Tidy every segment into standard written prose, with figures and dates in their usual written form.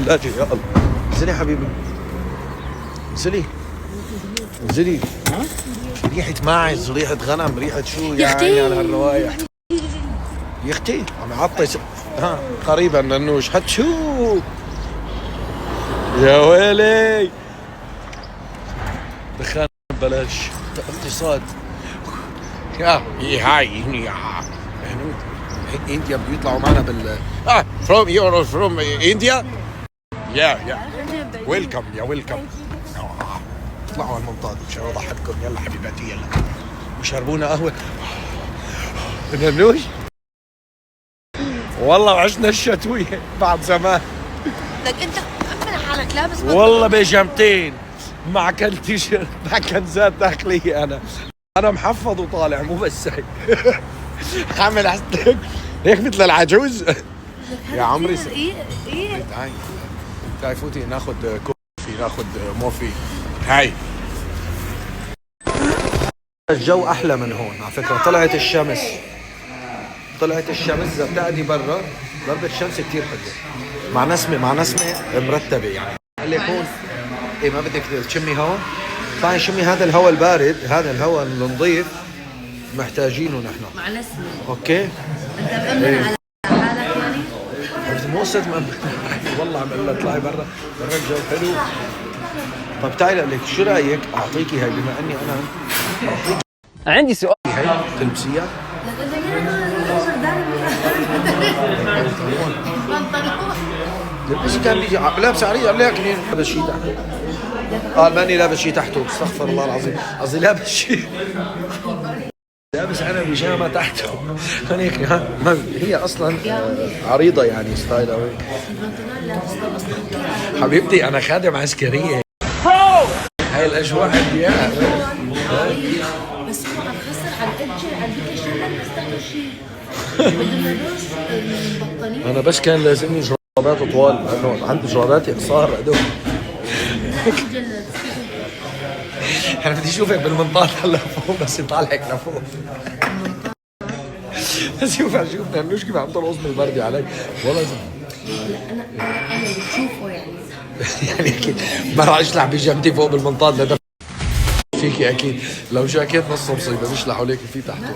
الثلاجة يا الله. انزلي يا حبيبي، انزلي انزلي. ريحة ماعز، ريحة غنم، ريحة شو يا عيني على هالروايح. يا اختي عم يعطس. ها قريبا ننوش حتشو. يا ويلي دخان بلاش اقتصاد. يا هاي انديا بيطلعوا معنا بال فروم يورو فروم انديا. يا ويلكم يا ويلكم. اطلعوا على المنطاد مشان اضحككم. يلا حبيباتي يلا وشربونا قهوه. ننوش والله وعشنا الشتويه بعد زمان. لك انت مأمن حالك لابس والله بيجامتين مع كل تيشيرت مع كنزات داخليه. انا محفظ وطالع مو بس هيك. عامل حسك هيك مثل العجوز. يا عمري ايه تعي فوتي ناخذ كوفي ناخذ موفي. هاي الجو احلى من هون على فكره. طلعت الشمس زبدأني برا. ضربة الشمس كتير حلوة مع نسمة مرتبة يعني. قال لك هون ايه ما بدك تشمي هوا؟ طيب شمي هذا الهواء البارد، هذا الهواء النظيف محتاجينه نحن مع نسمة. اوكي انت مأمن على حالك يعني؟ مو قصة مأمن. والله عم اقول لها اطلعي برا الجو حلو. طيب تعالي اقول لك شو رايك اعطيكي هاي بما اني انا عندي سؤال. هاي تلبسيها؟ لبس كان بيجي لابس عريض لكن لابس شيء تحته. قال ماني لابس شيء تحته. استغفر الله العظيم. قصدي لابس شيء. لابس انا بيجامه تحته. هيك ها هي اصلا عريضه يعني ستايل او هيك. حبيبتي انا خادم عسكريه. هاي الاجواء عندي اياها. بس هو عم خسر على الادج على البيت الشمال بس تحته شيء. بدنا نلبس البطانية. انا بس كان لازمني جرابات طوال لانه عندي جراباتي قصار هدول. انا بدي اشوفك بالمنطاد هلا فوق بس يطالعك لفوق. بس اشوف نانوش كيف عم ترقص من البرد علي. والله انا بشوفه يعني. يعني اكيد ما راح اشلح بيجامتي فوق بالمنطاد لدفع فيكي اكيد. لو جاكيت نص مصيبه بيشلح عليك في تحته.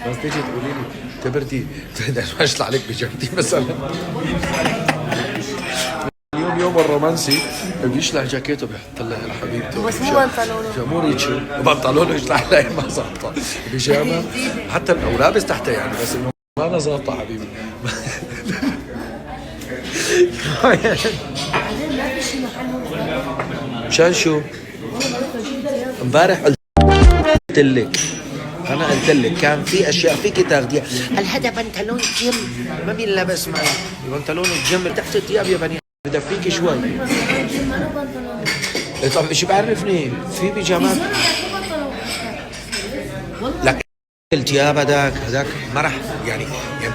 بس تيجي تقولي لي كبرتي ما اشلح عليك بيجامتي مثلا. يوم الرومانسي بيشلح جاكيته بيحط لها لحبيبته. بس مو بنطلونه. جمهوريتش بنطلونه يشلح لها ما ظابطه. بيجامه حتى لو لابس تحتها يعني بس انه ما انا ظابطه حبيبي. مشان شو؟ امبارح قلت لك كان في اشياء فيك تاخذيها. قال هذا بنطلون جيم ما بينلبس معي. بنطلون الجيم تحت الثياب يا بني بدفيكي شوي. طب شو بعرفني في بيجامات. لك الثياب هذاك ما راح يعني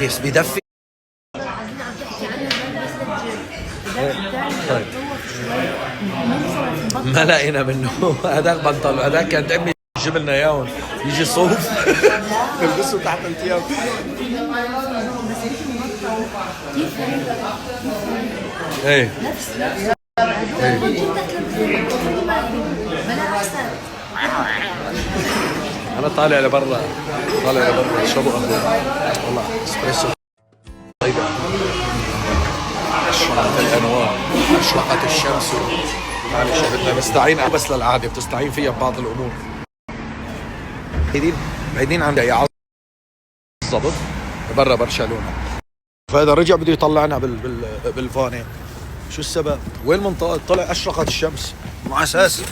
بس بدفي. طيب ما لقينا منه. هذاك بنطلون هذاك كانت امي تجيب لنا اياهم يجي صوف نلبسه تحت الثياب. ايه انا طالع لبرا اشربوا قهوه والله اسبريسو. طيبه اشرقت الانوار اشرقت الشمس. معلش بدنا نستعين بس للعاده بتستعين فيها ببعض الامور. بعيدين عن دقيقة بالضبط برا برشلونة. فهذا رجع بده يطلعنا بالفاني. شو السبب؟ وين المنطقة؟ طلع اشرقت الشمس مع اساس